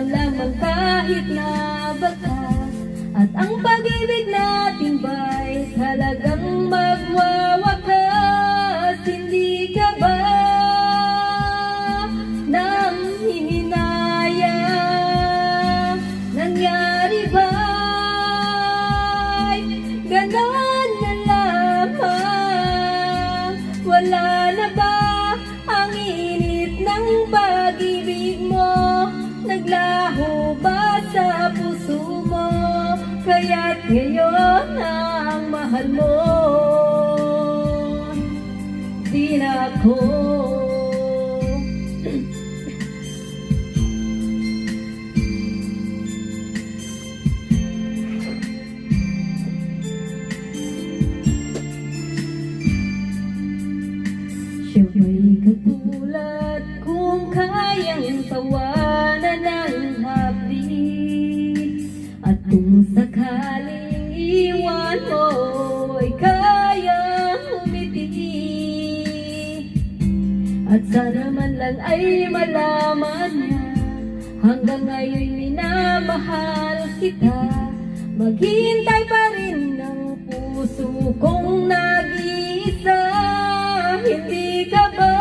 lamang kahit na bakas. At ang pag-ibig natin ba'y talagang magwawakas? Hindi ka ba nanghihinayang? Nangyari ba'y ganon na lamang? Wala na ba ang init ng pag-ibig mo? Naglaho ba sa puso mo? Kaya't ngayon ang mahal mo di na ako. Siya may katulad kung kayang tawanan ng hapdi, at kung sakaling iwan mo ay kayang umiti. At sana man lang ay malaman niya hanggang ngayon minamahal kita. Maghintay pa rin ng puso kong nag-iisa. Hindi ka ba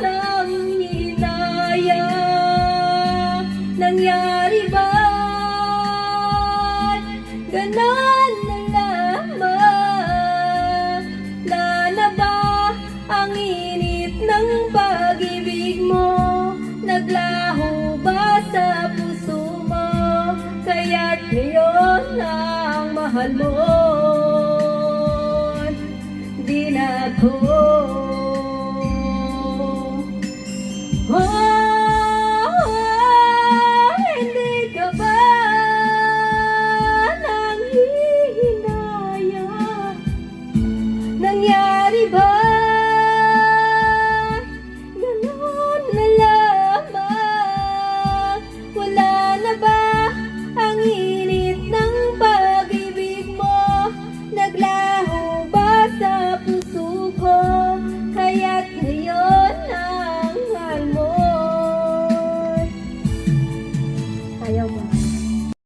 nanghihinayang? Nangyari ba ganon na lamang? Lana ba ang init ng pag-ibig mo? Naglaho ba sa puso mo? Kaya't ngayon ang mahal mo di na ako.